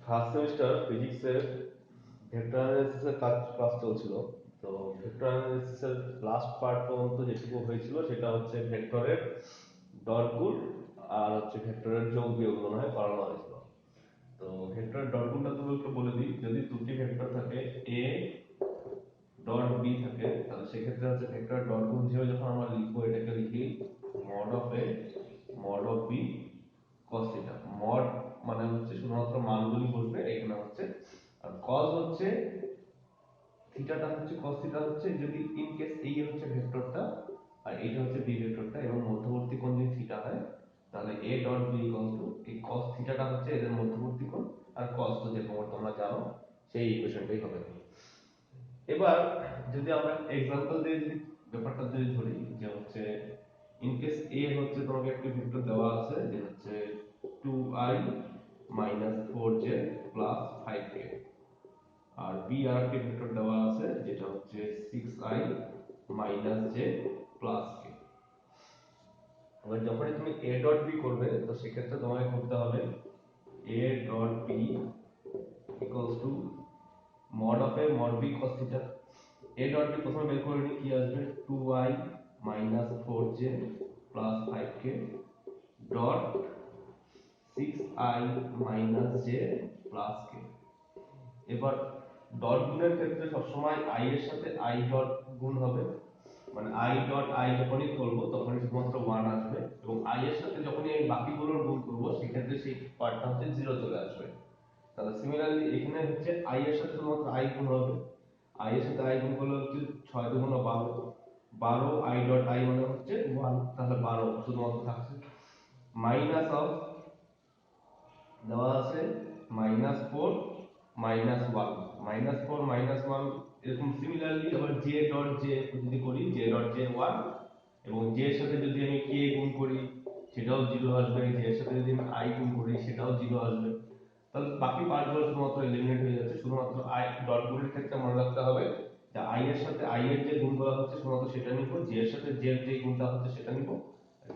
First semester ফিজিক্সের vector অ্যানালিসিসের class চলছিল। তো ভেক্টর অ্যানালিসিসের লাস্ট পার্ট পর্যন্ত যেটুকু হয়েছিল সেটা হচ্ছে ভেক্টরের ডট গুণ আর হচ্ছে ভেক্টরের যোগ বিয়োগ মনে হয় করানো হয়েছিল। তো ভেক্টরের ডট গুণটা তুমি একটু বলে দিই। যদি দুটি ভেক্টর থাকে এ ডট বি থাকে, তাহলে সেক্ষেত্রে হচ্ছে ভেক্টর ডট গুণ হিসেবে যখন আমরা লিখবো, এটাকে লিখি mod of A mod of B cos theta. Mod মানে হচ্ছে শুধুমাত্র মানগুলি বসবে এখানে হচ্ছে, আর কস হচ্ছে থিটাটা হচ্ছে, কস থিটা হচ্ছে যদি ইন কেস এই হচ্ছে ভেক্টরটা আর এইটা হচ্ছে বি ভেক্টরটা এবং মধ্যবর্তী কোণ যদি থিটা হয়, তাহলে a dot b equal to এই cos থিটাটা হচ্ছে এদের মধ্যবর্তী কোণ, আর cos তো যেরকম তোমরা জানো সেই ইকুয়েশনটাই হবে। এবার যদি আমরা এক্সাম্পল দিয়ে যদি ব্যাপারটা যদি ধরি যে হচ্ছে ইন কেস a হচ্ছে তোমাকে একটা ভেক্টর দেওয়া আছে যে হচ্ছে 2i 4j 5k, আর b আর একটা ভেক্টর দেওয়া আছে যেটা হচ্ছে 6i j k। এবার যখনই তুমি a ডট b করবে, তো সেক্ষেত্রে তোমাকে করতে হবে a dot b equals to mod of a mod b cos theta. a dot b প্রথমে বের করে নিই, কি আসবে 2i 4j 5k dot 6i j k। এবার ডট গুণের ক্ষেত্রে সবসময় i এর সাথে i ডট গুণ হবে, মানে i ডট i যখনই করবো তখনই শুধুমাত্র 1 আসবে, এবং i এর সাথে যখনই আমি বাকিগুলোর গুণ করবো সেক্ষেত্রে সেই পার্টটা হচ্ছে 0 চলে আসবে। তাহলে সিমিলারলি এখানে হচ্ছে i এর সাথে শুধুমাত্র i গুণ হবে, i এর সাথে i গুণ করলে হচ্ছে 6 দুগুণ 12, 12 i ডট i মানে হচ্ছে 1, তাহলে 12 শুধুমাত্র থাকছে। মাইনাস অফ দেওয়া আছে -4 -1, -4 -1 এরকম সিমিলারলি আবার j ডট j যদি করি j ডট j 1, এবং j এর সাথে যদি আমি k গুণ করি সেটাও 0 আসবে, j এর সাথে যদি আমি i গুণ করি সেটাও 0 আসবে। তাহলে বাকি পার্টগুলো শুধুমাত্র এলিমিনেট হয়ে যাচ্ছে। শুধুমাত্র i ডট গুণের ক্ষেত্রে মনে রাখতে হবে যে i এর সাথে i এর যে গুণ করা হচ্ছে শুধুমাত্র সেটা নিব, j এর সাথে j এর যে গুণটা হচ্ছে সেটা নিব,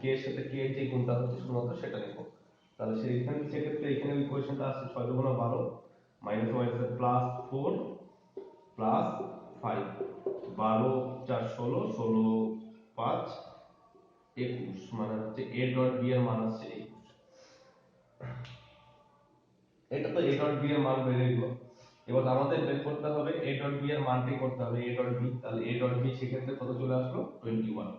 k এর সাথে k এর যে গুণটা হচ্ছে শুধুমাত্র সেটা নিব। তাহলে সেইখানে সেক্ষেত্রে এখানে ইকুয়েশনটা আসছে 6 দুগুণ 12 মাইনাস মাইনাস প্লাস 4 প্লাস 5, 12 4 16, 16 5 21, মানে হচ্ছে a ডট b এর মান হচ্ছে 21। এটা তো a ডট b এর মান বেরিয়ে গেল। এবার আমাদের বের করতে হবে a ডট b এর মানটি করতে হবে a ডট b। তাহলে a ডট b সেক্ষেত্রে কত চলে আসলো 21।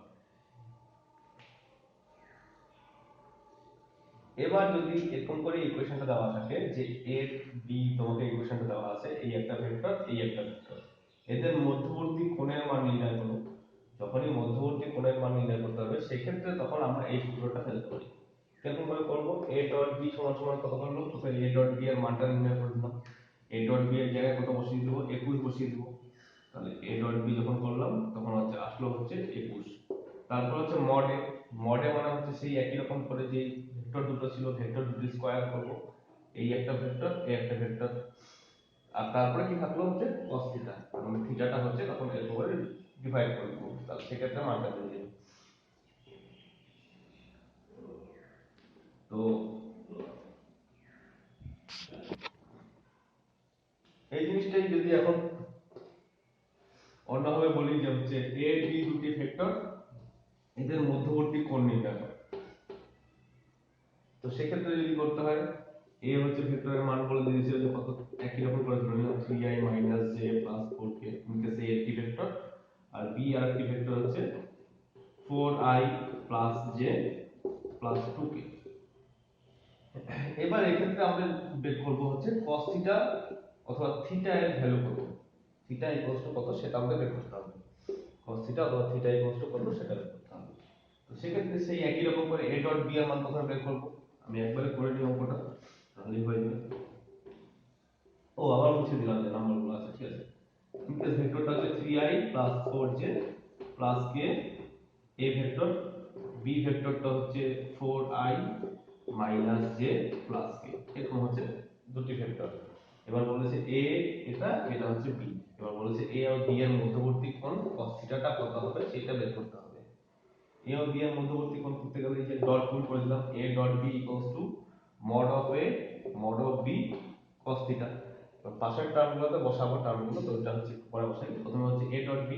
এবার যদি এরকম করে ইকুয়েশনটা দেওয়া থাকে যে a b, তোমাকে ইকুয়েশনটা দেওয়া আছে এই একটা ভেক্টর এই একটা ভেক্টর, এদের মধ্যবর্তী কোণের মান নির্ণয় করো। যখনই মধ্যবর্তী কোণের মান নির্ণয় করতে হবে সেক্ষেত্রে তখন আমরা এই সূত্রটা ফেলতে পারি। কেমন করে করব, a ডট b সমান সমান কত করলো, প্রথমে a ডট b এর মানটা নির্ণয় করে দিলাম। a ডট b এর জায়গায় কত বসিয়ে দেবো, 21 বসিয়ে দেবো। তাহলে a ডট b যখন করলাম তখন হচ্ছে আসলো হচ্ছে 21। তারপর হচ্ছে মডে, মডে মানে হচ্ছে সেই একই রকম করে যে ভেক্টর দুটো ছিল ভেক্টর দুটো স্কয়ার করব, এই একটা ভেক্টর এই একটা ভেক্টর, আর তারপরে কি থাকলো হচ্ছে cos থিটা, মানে থিটাটা হচ্ছে তখন এর উপরে ডিভাইড করে দেবো, তাহলে সেক্ষেত্রে মানটা পেয়ে যাবে। তো এই জিনিসটাই যদি এখন অন্যভাবে বলি যে হচ্ছে a b দুটি ভেক্টর, এদের মধ্যবর্তী কোণ নির্ণয় করে। তো সেক্ষেত্রে যদি করতে হয়, a হচ্ছে ভেক্টরের মান বলে দিয়েছে যে কত, একই রকম করে ধরে নিলাম 3i j 4k, ইনকেস a একটি ভেক্টর, আর b আর একটি ভেক্টর হচ্ছে 4i j 2k। এবার এক্ষেত্রে আমরা বের করব হচ্ছে cos থিটা অথবা থিটা এর ভ্যালু কত, থিটা ইকুয়ালস টু কত সেটা আমাদের বের করতে হবে। cos থিটা অথবা থিটা ইকুয়ালস টু কত সেটা বের করতে হবে। তো সেক্ষেত্রে সেই একই রকম করে a ডট b এর মান প্রথমে বের করব। আমি একবারে করে নিই অঙ্কটা, তাহলেই হয়ে যাবে। ও আবার মুছে দিলাম যে নাম্বারগুলো আছে, ঠিক আছে। ইনকেস ভেক্টরটা হচ্ছে 3i 4j k, a vector, b ভেক্টরটা হচ্ছে 4i j k, এরকম হচ্ছে দুটি ভেক্টর। এবার বলেছে a এটা, এটা হচ্ছে b। এবার বলেছে a ও b এর মধ্যবর্তী কোণ cos থিটাটা কত হবে সেটা বের করতে হবে। a ও b এর মধ্যবর্তী কোণ করতে গেলে এই যে ডট গুণ করে দিলাম, a dot b equals to mod of a mod of b cos theta. পাশের টার্মগুলোতে বসাবো টার্মগুলো, তো এটা হচ্ছে পরে বসাই। প্রথমে হচ্ছে a ডট b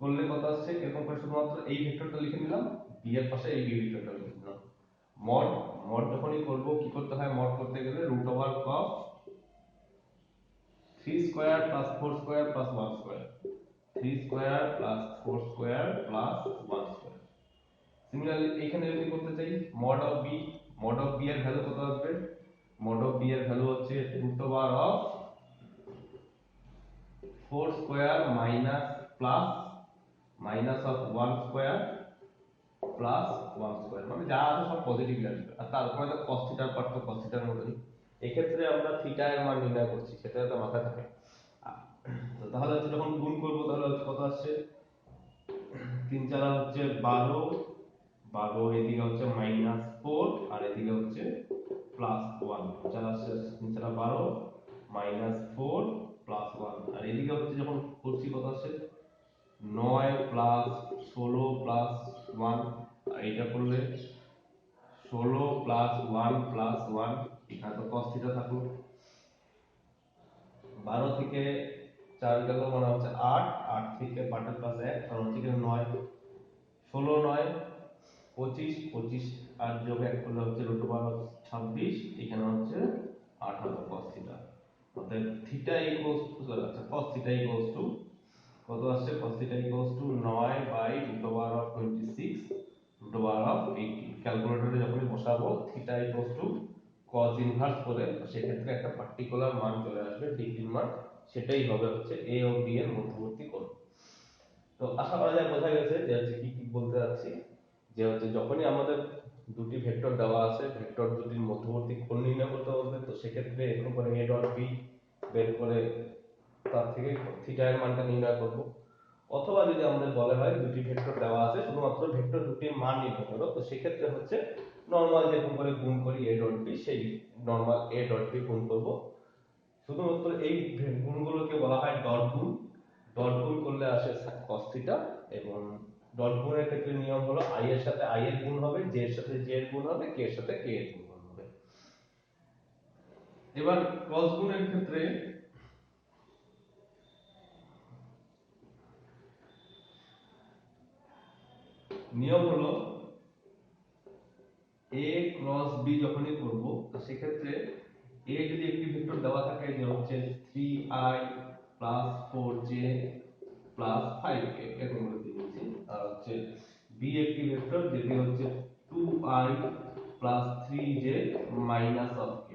করলে কত আসছে, এরকম করে শুধুমাত্র এই ভেক্টরটা লিখে নিলাম, b এর পাশে এই b ভেক্টরটা লিখে নিলাম। মড মড যখনই করব কি করতে হয়, মড করতে গেলে root over cos 3 square plus 4 square plus 1 square, 3 square plus 4 square plus 1 square. Similarly এখানে যদি করতে চাই মড অফ b এর ভ্যালু কত আসবে, মড অফ b এর ভ্যালু হচ্ছে root over of 4 square minus plus minus of 1 square plus 1 square, মানে যা আছে সব পজিটিভলি আসবে। আর তারপরে তো cos থিটার পার্ট, তো cos থিটার মতই এক্ষেত্রে আমরা থিটা এর মান নির্ণয় করছি, সেটা তো মাথায় থাকে। তো তাহলে হচ্ছে যখন গুণ করব তাহলে হচ্ছে কত আসছে, 3 4 হচ্ছে 12, 12 এদিকে হচ্ছে মাইনাস 4 আর এদিকে হচ্ছে প্লাস 1, 4 আসছে 3 4 12 মাইনাস 4 প্লাস 1, আর এদিকে হচ্ছে যখন করছি কত আসছে 9 প্লাস 16 প্লাস 1, আর এটা করলে 16 প্লাস 1 প্লাস 1, এখানে তো cos থিটা থাকলো। 12 থেকে 4 গেল মানে হচ্ছে 8, 8 থেকে 5 প্লাস 1 কারণ হচ্ছে এখানে 9, 16 9 25, 25 আর যোগ 1 করলে হচ্ছে রুট ওভার 26, এখানে হচ্ছে 8 হবে cos থিটা। অতএব থিটা ইকুয়ালস টু, আচ্ছা cos থিটা ইকুয়ালস টু কত আসছে, cos theta equals to 9 by root over of 26 root over of 18। ক্যালকুলেটরে যখনই বসাবো theta equals to cos inverse করে, সেক্ষেত্রে একটা পার্টিকুলার মান চলে আসবে, ডিগ্রির মান, সেটাই হবে হচ্ছে a ও b এর মধ্যবর্তী কোণ। তো আশা করা যায় বোঝা গেছে যে হচ্ছে কি কি বলতে যাচ্ছি, যে হচ্ছে যখনই আমাদের দুটি ভেক্টর দেওয়া আছে, ভেক্টর দুটির মধ্যবর্তী কোণ নির্ণয় করতে হবে, তো সেক্ষেত্রে এরকম করে a ডট b বের করে তার থেকে থিটা এর মানটা নির্ণয় করব। অথবা যদি আমাদের বলা হয় দুটি ভেক্টর দেওয়া আছে, শুধুমাত্র ভেক্টর দুটির মান নির্ণয় করো, তো সেক্ষেত্রে হচ্ছে নরমাল যেরকম করে গুণ করি a ডট b, সেই নরমাল a ডট b গুণ করব। শুধুমাত্র এই গুণগুলোকে বলা হয় ডট গুণ। ডট গুণ করলে আসে cos থিটা, এবং ডট গুণের ক্ষেত্রে নিয়ম হলো i এর সাথে i এর গুণ হবে, j এর সাথে j এর গুণ হবে, k এর সাথে k এর গুণ হবে। এবার ক্রস গুণের ক্ষেত্রে নিয়ম হলো a ক্রস b যখনই করব, তো সেক্ষেত্রে a যদি একটি ভেক্টর দেওয়া থাকে যে হচ্ছে 3i plus 4j plus 5k, এরকম করে দিয়েছি, আর হচ্ছে b একটি ভেক্টর যেটি হচ্ছে 2i plus 3j minus of k।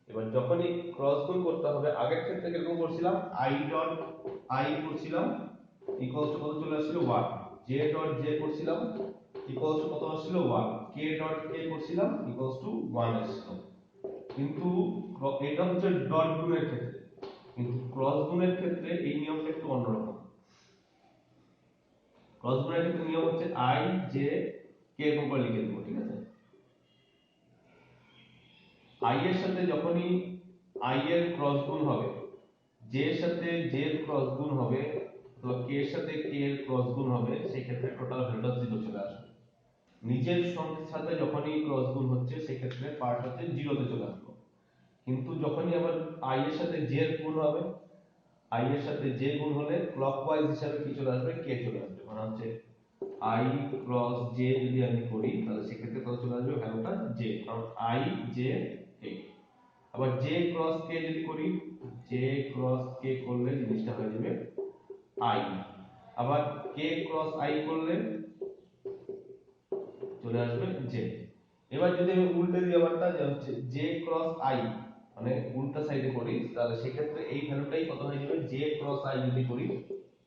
এবার যখনই ক্রস গুণ করতে হবে, আগের ক্ষেত্রে কিরকম করছিলাম, i ডট i করছিলাম ইকুয়ালস টু কত চলে আসছিল 1, j ডট j করছিলাম ইকুয়ালস টু কত আসছিল 1, k ডট k করছিলাম ইকুয়ালস টু 1 আসছিল। কিন্তু এটা হচ্ছে ডট গুণের ক্ষেত্রে, কিন্তু ক্রস গুণের ক্ষেত্রে এই নিয়মটা একটু অন্যরকম। ক্রস গুণের ক্ষেত্রে নিয়ম হচ্ছে i j k এরকম করে লিখে দেবো, ঠিক আছে। i এর সাথে যখনই i এর ক্রস গুণ হবে, j এর সাথে j এর ক্রস গুণ হবে, তো k এর সাথে k এর ক্রস গুণ হবে, সেই ক্ষেত্রে টোটাল ভ্যালুটা 0 চলে আসবে। নিজের সাথে যখনই ক্রস গুণ হচ্ছে সেক্ষেত্রে পার্ট হচ্ছে 0 তে চলে আসবে। কিন্তু যখনই আবার i এর সাথে j এর গুণ হবে, i এর সাথে j গুণ হলে ক্লকওয়াইজ হিসাবে কি চলে আসবে, k চলে আসবে, মানে হচ্ছে i ক্রস j যদি আমি করি তাহলে সেক্ষেত্রে কত চলে আসবে, ভ্যালুটা j, কারণ i j k। আবার j ক্রস k যদি করি, j ক্রস k করলে জিনিসটা হয়ে যাবে i, আবার k ক্রস i করলে চলে আসবে j। এবার যদি আমি উল্টে দিই আবারটা, যে হচ্ছে j ক্রস i, মানে উল্টা সাইডে করি, তাহলে সেক্ষেত্রে এই ভ্যালুটাই কত হয়ে যাবে, j ক্রস i যদি করি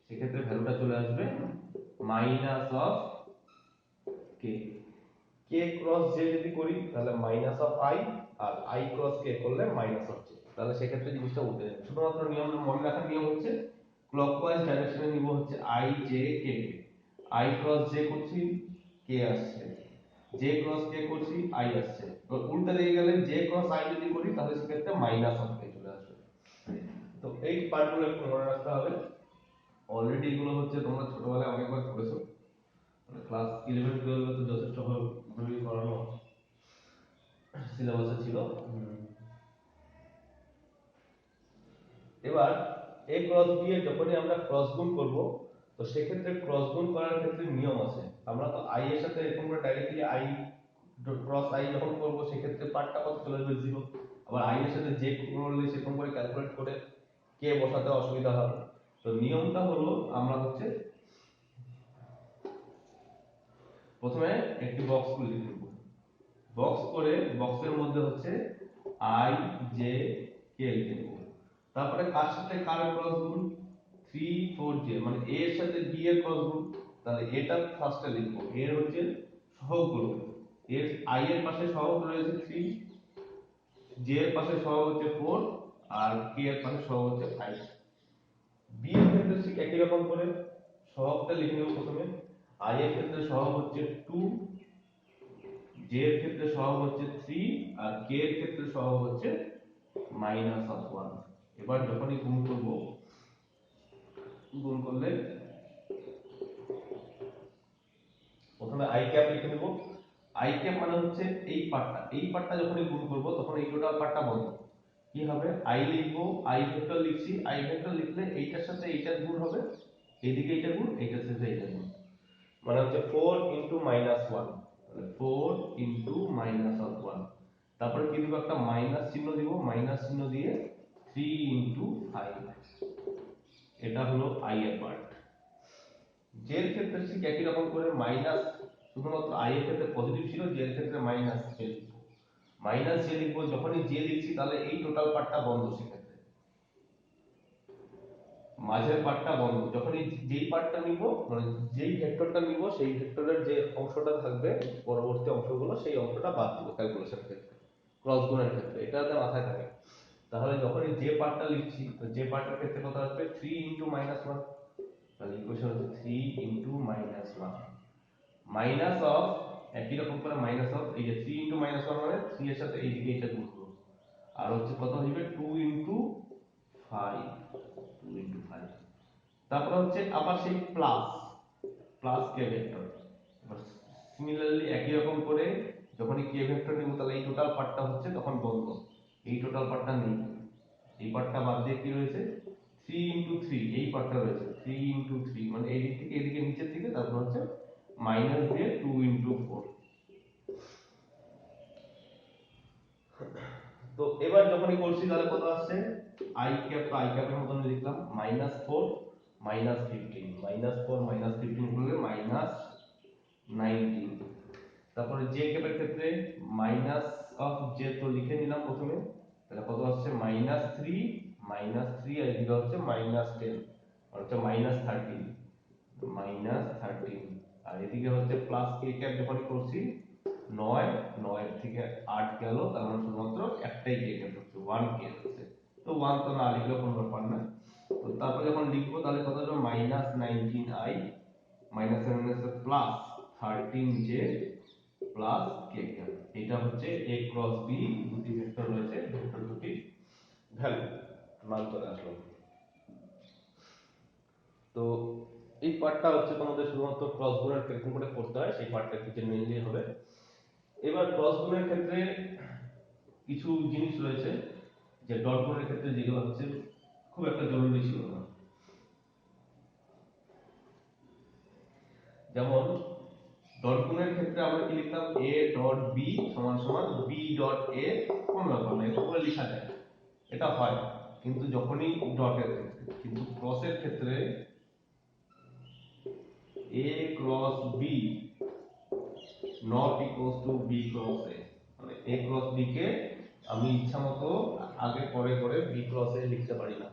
সেক্ষেত্রে ভ্যালুটা চলে আসবে minus of k। k cross j যদি করি তাহলে মাইনাস অফ i, আর i ক্রস k করলে মাইনাস অফ j, তাহলে সেক্ষেত্রে জিনিসটা উল্টে যাবে। শুধুমাত্র নিয়ম মনে রাখার নিয়ম হচ্ছে ক্লকওয়াইজ ডাইরেকশনে নিব হচ্ছে i j k K, i cross j করছি k আসছে, j ক্রস k করছি i আসছে, তো উল্টা দিকে গেলে j ক্রস i যদি করি তাহলে সেক্ষেত্রে মাইনাস অফ k চলে আসবে। তো এই পার্টগুলো একটু মনে রাখতে হবে। অলরেডি এগুলো হচ্ছে তোমরা ছোটবেলায় অনেকবার পড়েছো, ক্লাস 11 12 তো যথেষ্ট ভাবে করানো সিলেবাসে ছিল। এবার a ক্রস b এর যখনই আমরা ক্রস গুণ করব, তো সেক্ষেত্রে ক্রস গুণ করার ক্ষেত্রে নিয়ম আছে। আমরা তো i এর সাথে এরকম করে ডাইরেক্টলি i ক্রস i যখন করব সেক্ষেত্রে পার্টটা কত চলে আসবে 0। আবার i এর সাথে যে করলে সেরকম করে ক্যালকুলেট করে কে বসাতে অসুবিধা হবে। তো নিয়মটা হলো আমরা হচ্ছে প্রথমে একটি বক্স করে লিখে নেব। বক্স করে বক্সের মধ্যে হচ্ছে i j k লিখে নেব। তারপরে কার সাথে কার ক্রস গুণ 3 4 j, মানে a এর সাথে b এর ক্রস গুণ। তাহলে এটা ফার্স্টে লিখব, এর হচ্ছে সহগগুলো, এর i এর পাশে সহগ রয়েছে 3, j এর পাশে সহগ হচ্ছে 4 আর k এর পাশে সহগ হচ্ছে 5। b এর ক্ষেত্রে ঠিক একই রকম করে সহগটা লিখে নেব। প্রথমে i এর ক্ষেত্রে সহগ হচ্ছে 2, j এর ক্ষেত্রে সহগ হচ্ছে 3 আর k এর ক্ষেত্রে সহগ হচ্ছে -1। এবার যখনই গুণ করব, গুণ করলে প্রথমে i ক্যাপ লিখে নেব। i ক্যাপ মানে হচ্ছে এই পার্টটা যখনই গুণ করব তখন এই টোটাল পার্টটা বন্ধ। কি হবে, i লিখবো, i ভেক্টর লিখছি, i ভেক্টর লিখলে এইটার সাথে এইটার গুণ হবে, এইদিকে এইটা গুণ, এইটার সাথে এইটা গুণ, মানে হচ্ছে 4 ইনটু -1, তাহলে 4 ইনটু -1। তারপরে কি দিব, একটা মাইনাস চিহ্ন দিব, মাইনাস চিহ্ন দিয়ে 3 ইনটু 5। এটা হলো i এর পার্ট। j এর ক্ষেত্রে ঠিক একই রকম করে মাইনাস, শুধুমাত্র i এর ক্ষেত্রে পজিটিভ ছিল, j এর ক্ষেত্রে মাইনাস j লিখব। মাইনাস j লিখব, যখনই j লিখছি তাহলে এই টোটাল পার্টটা বন্ধ, সেক্ষেত্রে মাঝের পার্টটা বন্ধ। যখনই যেই পার্টটা নিব, মানে যেই ভেক্টরটা নিব সেই ভেক্টরের যে অংশটা থাকবে পরবর্তী অংশগুলো, সেই অংশটা বাদ দিব ক্যালকুলেশন ক্ষেত্রে, ক্রস গুণের ক্ষেত্রে, এটা যাতে মাথায় থাকে। তাহলে যখনই যে পার্টটা লিখছি, তো যে পার্টের ক্ষেত্রে কত আসবে 3 ইনটু -1, তাহলে ইকুয়েশন হচ্ছে 3 ইনটু -1 মাইনাস অফ, একই রকম করে মাইনাস অফ, এই যে 3 ইনটু -1 মানে 3 এর সাথে এইদিকে এটা গুণ করব, আর হচ্ছে কত হবে 2 ইনটু 5, 2 ইনটু 5। তারপর হচ্ছে আবার সেই প্লাস, প্লাস কে ভেক্টর। এবার সিমিলারলি একই রকম করে যখনই কে ভেক্টর নিব, তাহলে এই টোটাল পার্টটা হচ্ছে তখন বন্ধ, এই টোটাল পার্টটা নেই, এই পার্টটা বাদ দিয়ে কি রয়েছে 3 ইনটু 3, এই পার্টটা রয়েছে 3 ইনটু 3, মানে এই দিক থেকে এদিকে নিচের দিকে, তারপর হচ্ছে মাইনাস দিয়ে 2 ইনটু 4। তো এবার যখনই করছি তাহলে কত আসছে, i ক্যাপ, তো i ক্যাপের মতন লিখলাম, -4 -15, -4 -15 করলে -19। তারপরে j ক্যাপের ক্ষেত্রে মাইনাস অফ j তো লিখে নিলাম প্রথমে, তাহলে কত আসছে -3 -3 আর এদিকে হচ্ছে -10, অর্থাৎ -13, -13, আর এদিকে হচ্ছে প্লাস k ক্যাপ যখন করছি 9, 9 থেকে 8 গেল, তার মানে শুধুমাত্র একটাই k ক্যাপ হচ্ছে 1 k হচ্ছে। তো 1 তো না লিখলেও কোনো ব্যাপার না। তো তারপর যখন লিখবো তাহলে কত হবে -19i minus plus 13j plus k cap. এটা হচ্ছে a ক্রস b, দুটি ভেক্টর রয়েছে, ভেক্টর দুটি ভ্যালু মান চলে আসলো। তো এই পার্টটা হচ্ছে তোমাদের শুধুমাত্র ক্রস গুণের কিরকম করে করতে হয় সেই পার্টটা একটু জেনে নিলেই হবে। এবার ক্রস গুণের ক্ষেত্রে কিছু জিনিস রয়েছে যে ডট গুণের ক্ষেত্রে যেগুলো হচ্ছে খুব একটা জরুরি ছিল না। যেমন ডট গুণের ক্ষেত্রে আমরা কি লিখতাম, a ডট b সমান সমান b ডট a, কোন ব্যাপার না, এটা পুরো লেখা যায়, এটা হয়। কিন্তু যখনই ডটের ক্ষেত্রে, কিন্তু ক্রসের ক্ষেত্রে a cross b not equals to b cross a, মানে a ক্রস b কে আমি ইচ্ছা মতো আগে পরে করে b ক্রস a লিখতে পারি না।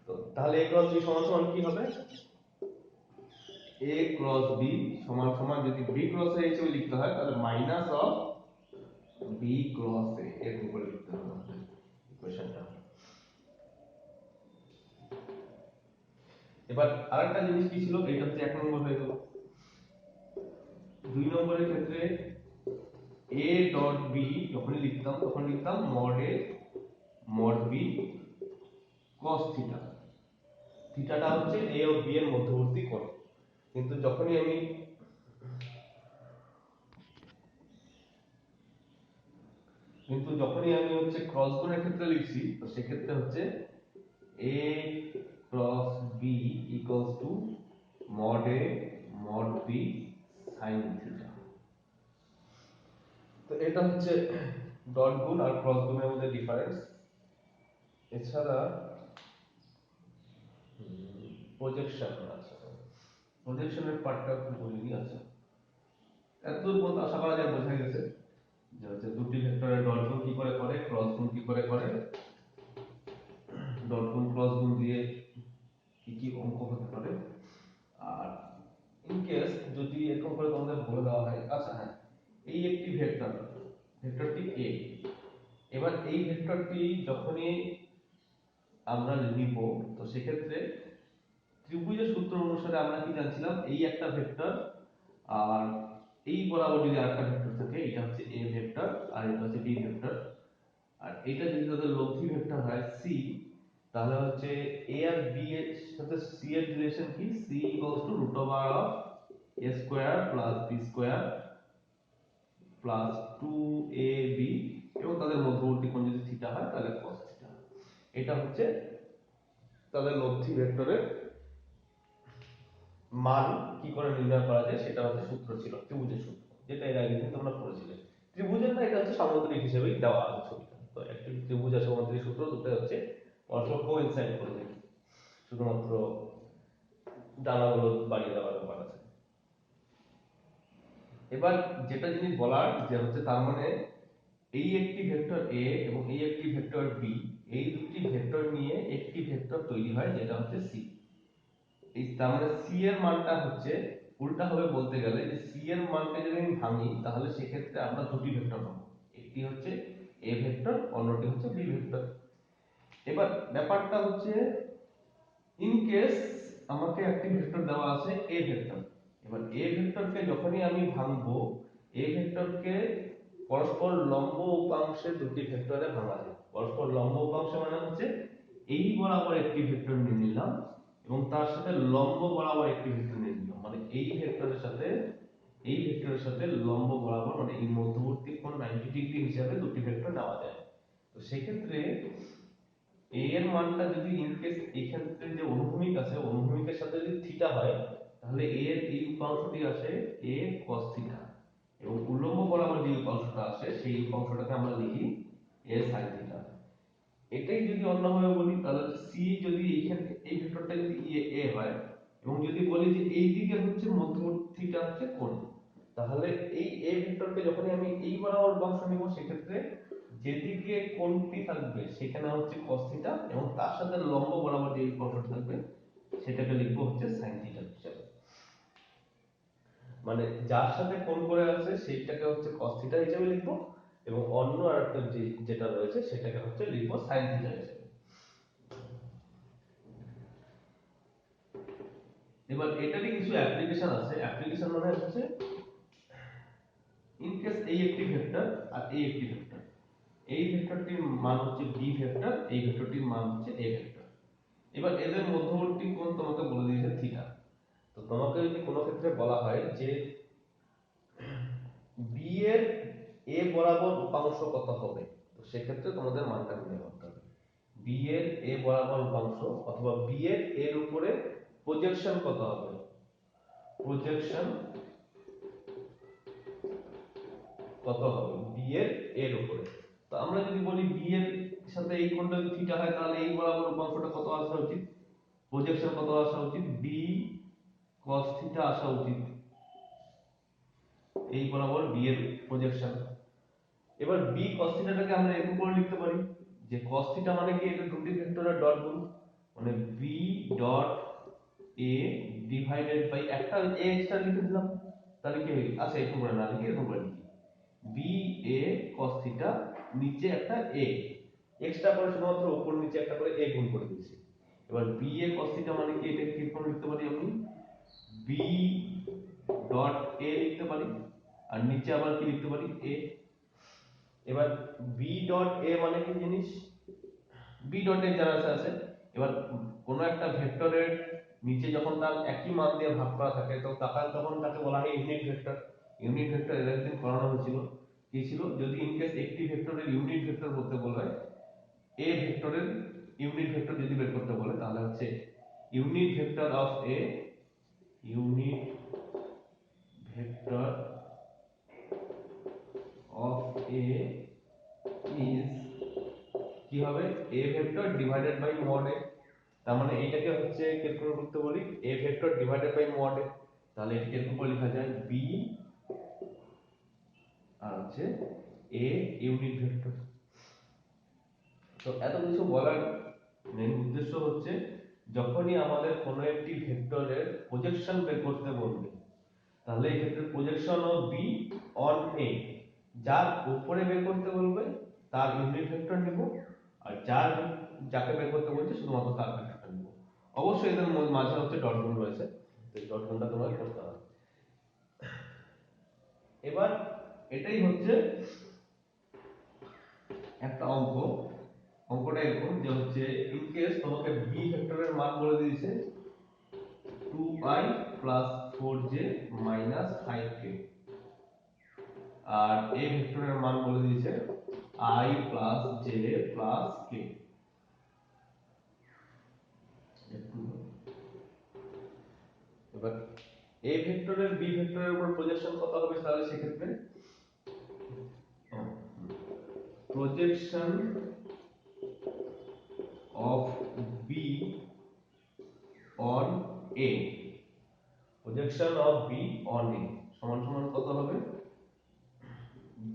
তো তাহলে a ক্রস b সমান সমান কি হবে, a ক্রস b সমান সমান যদি b ক্রস a হিসেবে লিখতে হয় তাহলে minus of b cross a এর উপরে লিখতে হবে আমাদের ইকুয়েশনটা। এবার আরেকটা জিনিস কি ছিল, এটা হচ্ছে 1 নম্বর হয়ে গেল। 2 নম্বরের ক্ষেত্রে a ডট b যখনই লিখতাম তখন লিখতাম mod a mod b cos থিটা। থিটাটা হচ্ছে a ও b এর মধ্যবর্তী কোণ। কিন্তু যখনই আমি হচ্ছে ক্রস গুণের ক্ষেত্রে লিখছি, তো সেক্ষেত্রে হচ্ছে a cross b equals to mod a mod b sin theta। তো এটা হচ্ছে ডট গুণ আর ক্রস গুণের মধ্যে ডিফারেন্স। এছাড়া প্রজেকশন আছে, প্রজেকশনের পার্টটা একটু বলিনি। আচ্ছা, এতদূর পর্যন্ত আশা করা যায় বোঝা গেছে যে হচ্ছে দুটি ভেক্টরের ডট গুণ কি করে করে, ক্রস গুণ কি করে করে, ডট গুণ ক্রস গুণ দিয়ে কি কি অঙ্ক হতে পারে। আর ইন কেস যদি এরকম করে তোমাদের বলে দেওয়া হয়, আচ্ছা হ্যাঁ, এই একটি ভেক্টর, ভেক্টরটি a, এবার এই ভেক্টরটি যখনই আমরা নিব, তো সেক্ষেত্রে ত্রিভুজের সূত্র অনুসারে আমরা কি জানছিলাম, এই একটা ভেক্টর আর এই বরাবর যদি আরেকটা ভেক্টর থাকে, এটা হচ্ছে a ভেক্টর আর এটা হচ্ছে b ভেক্টর, আর এটা যদি তাদের লব্ধি ভেক্টর হয় c, তাহলে হচ্ছে a আর b এর সাথে c এর রিলেশন কি, c √a square plus b square plus 2ab, এবং তাদের মধ্যবর্তী কোণ যদি থিটা হয় তাহলে cos থিটা। এটা হচ্ছে তাদের লব্ধি ভেক্টরের মান কি করে নির্ণয় করা যায়, সেটা হচ্ছে সূত্র ছিল, ত্রিভুজের সূত্র, যেটা এর আগে কিন্তু তোমরা পড়েছিলে। ত্রিভুজের না, এটা হচ্ছে সামুদ্রিক হিসেবেই দেওয়া আছে ছবিটা। তো একটি ত্রিভুজ আর সামুদ্রিক সূত্র দুটো হচ্ছে পরস্পর কোইনসাইড করবে, শুধুমাত্র ডানাগুলো বাড়িয়ে দেওয়ার ব্যাপার আছে। এবার যেটা জিনিস বলার যে হচ্ছে, তার মানে এই একটি ভেক্টর a এবং এই একটি ভেক্টর b, এই দুটি ভেক্টর নিয়ে একটি ভেক্টর তৈরি হয় যেটা হচ্ছে c। এই তার মানে c এর মানটা হচ্ছে উল্টা হবে, বলতে গেলে যে c এর মানকে যদি আমি ভাঙি, তাহলে সেক্ষেত্রে আমরা দুটি ভেক্টর পাবো, একটি হচ্ছে a ভেক্টর, অন্যটি হচ্ছে b ভেক্টর। এবার ব্যাপারটা হচ্ছে, ইন কেস আমাকে একটি ভেক্টর দেওয়া আছে a ভেক্টর, এবার a ভেক্টরকে যখনই আমি ভাঙবো, a ভেক্টরকে পরস্পর লম্ব উপাংশে দুটি ভেক্টরে ভাঙা যায়। পরস্পর লম্ব উপাংশ মানে হচ্ছে এই বরাবর একটি ভেক্টর নিয়ে নিলাম এবং তার সাথে লম্ব বরাবর একটি ভেক্টর নিয়ে নিলাম, মানে এই ভেক্টরের সাথে এই ভেক্টরের সাথে লম্ব বরাবর, মানে এই মধ্যবর্তী কোণ 90 ডিগ্রি হিসাবে দুটি ভেক্টর নেওয়া যায়। তো সেক্ষেত্রে a এর মানটা যদি ইন কেস এক্ষেত্রে যে অনুভূমিক আছে, অনুভূমিকের সাথে যদি থিটা হয়, তাহলে a এর এই উপাংশটি আসে a cos থিটা, এবং উল্লম্ব বরাবর যে উপাংশটা আসে সেই উপাংশটাকে আমরা লিখি a sin থিটা। এটাই যদি অন্যভাবে বলি, তাহলে c যদি এইখানে এই ভেক্টরটা যদি a হয়, এবং যদি বলি যে এই দিকে হচ্ছে মধ্যবর্তীটা হচ্ছে কোণ, তাহলে এই a ভেক্টরকে যখনই আমি এই বরাবর উপাংশ নিব, সেক্ষেত্রে যেদিকে কোণটি থাকবে সেখানে হচ্ছে cos থিটা, এবং তার সাথে লম্ব বরাবর যে উপাংশটা থাকবে সেটাকে লিখবো হচ্ছে sin থিটা হিসাবে। মানে যার সাথে কোণ করে আছে সেইটাকে হচ্ছে cos থিটা হিসাবে লিখবো, এবং অন্য আরেকটা যেটা রয়েছে সেটাকে হচ্ছে লিখবো sin থিটা হিসাবে। এবার এটারই কিছু অ্যাপ্লিকেশন আছে। অ্যাপ্লিকেশন মানে হচ্ছে, ইন কেস এই একটি ভেক্টর আর এই একটি ভেক্টর, এই ভেক্টরটির মান হচ্ছে b ভেক্টর, এই ভেক্টরটির মান হচ্ছে a ভেক্টর। এবার এদের মধ্যবর্তী কোণ তোমাকে বলে দিয়েছে থিটা। তো তোমাকে যদি কোনো ক্ষেত্রে বলা হয় যে b এর a বরাবর উপাংশ কত হবে, তো সেক্ষেত্রে তোমাদের মানটা নির্ণয় করতে হবে। b এর a বরাবর উপাংশ অথবা b এর এর উপরে প্রজেকশন কত হবে, প্রজেকশন কত হবে b এর এর উপরে। তো আমরা যদি বলি b এর সাথে এই কোণটা যদি থিটা হয়, তাহলে এই বরাবর উপাংশটা কত আসা উচিত, প্রজেকশন কত আসা উচিত, b cos থিটা আসা উচিত, এই বরাবর b এর প্রজেকশন। এবার b cos থিটাটাকে আমরা এরকম করে লিখতে পারি যে cos থিটা মানে কি, এটা দুটি ভেক্টরের ডট গুণ, মানে b dot a divided by একটা a এক্সট্রা লিখে দিলাম, তাহলে কি হয়ে, আচ্ছা এরকম করে না লিখে এরকম করে লিখি b a cos থিটা, নিচে একটা a এক্সট্রা করে, শুধুমাত্র উপর নিচে একটা করে a গুণ করে দিয়েছি। এবার b a cos থিটা মানে কি, এটা কি করে লিখতে পারি আমি, b ডট a লিখতে পারি, আর নিচে আবার কি লিখতে পারি a। এবার b ডট a মানে কি জিনিস, b ডট a জানা আছে। এবার কোন একটা ভেক্টরের নিচে যখন তার একই মান দিয়ে ভাগ করা থাকে, তো তখন তাকে বলা হয় ইউনিট ভেক্টর। ইউনিট ভেক্টর এর একদিন করানো হয়েছিল, কি ছিল, যদি ইন কেস একটি ভেক্টরের ইউনিট ভেক্টর বলতে বলা হয় a ভেক্টরের ইউনিট ভেক্টর যদি বের করতে বলে তাহলে হচ্ছে unit vector of A, unit vector of A is কি হবে, A vector divided by mod A. তার মানে এইটাকে হচ্ছে ক্যালকুলেট করতে বলি A vector divided by mod A, তাহলে এটা ক্যালকুলেট করে লেখা যায় বি আর হচ্ছে এ ইউনিট ভেক্টর। তো এত কিছু বলার মেন উদ্দেশ্য হচ্ছে যখনই আমাদের কোনো একটি ভেক্টরের প্রজেকশন বের করতে বলবে তাহলে এই ক্ষেত্রে projection of B on A, যার উপরে বের করতে বলবে তার ইউনিট ভেক্টর নেব, আর যাকে বের করতে বলছে শুধুমাত্র তার ভেক্টরটা নেব। অবশ্যই এদের মাঝে হচ্ছে ডট গুণ রয়েছে, তো এই ডট গুণটা তোমাকে করতে হবে। এবার এটাই হচ্ছে একটা অঙ্কটা এরকম যে হচ্ছে ইন কেস তোমাকে বি ভেক্টরের মান বলে দিয়েছে 2i plus 4j minus 5k, আর এ ভেক্টরের মান বলে দিয়েছে i plus j plus k। এবার এ ভেক্টরের বি ভেক্টরের উপর প্রজেকশন কত হবে, তাহলে সেক্ষেত্রে projection of B on A, projection of B on A সমান সমান কত হবে,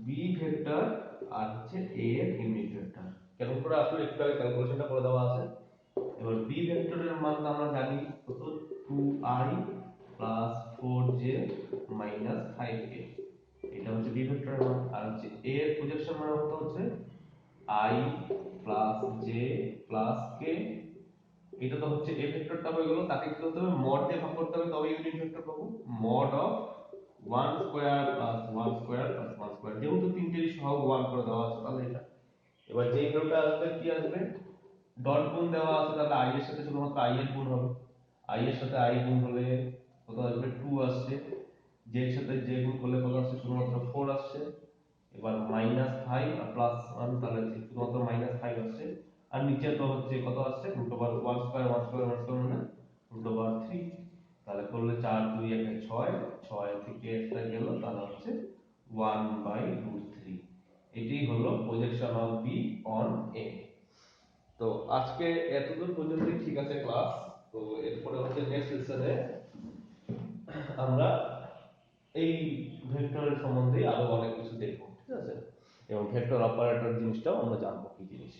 বি ভেক্টর আর হচ্ছে এ এর ইউনিট ভেক্টর। কেমন করে আসলে একটু আগে ক্যালকুলেশনটা করে দেওয়া আছে। এবার বি ভেক্টরের মান আমরা জানি কত, 2i plus 4j minus 5k, এটা হচ্ছে বি ভেক্টরের মান। আর হচ্ছে এ এর প্রজেকশন মান কত হচ্ছে i plus j plus k, এটা তো হচ্ছে এ ভেক্টরটা হয়ে গেল, তাকে কি করতে হবে মড দিয়ে ভাগ করতে হবে তবে ইউনিট ভেক্টর পাবো। Mod of 1 square plus 1 square plus 1 square, যেহেতু তিনটেরই সহগ 1 করে দেওয়া আছে তাহলে এটা। এবার যেই ভ্যালুটা আসবে কি আসবে, ডট গুণ দেওয়া আছে তাহলে i এর সাথে শুধুমাত্র i এর গুণ হবে, i এর সাথে i গুণ হলে কত আসবে 2 আসছে, j এর সাথে j গুণ করলে কত আসছে শুধুমাত্র 4 আসছে। এবার মাইনাস 5 আর প্লাস 1 তাহলে শুধুমাত্র মাইনাস 5 আসছে, আর নিচে তো হচ্ছে কত আসছে root over 1 square 1 square 1 square মানে রুট ওভার 3, তাহলে করলে 4 2 1 6, 6 থেকে একটা গেল তাহলে হচ্ছে 1/√3। এটাই হলো projection of B on A. তো আজকে এতদূর পর্যন্তই ঠিক আছে ক্লাস। তো এরপরে হচ্ছে নেক্সট সেশনে আমরা এই ভেক্টরের সম্বন্ধে আরো অনেক কিছু দেখব, ঠিক আছে, এবং ভেক্টর অপারেটর জিনিসটাও আমরা জানবো কি জিনিস।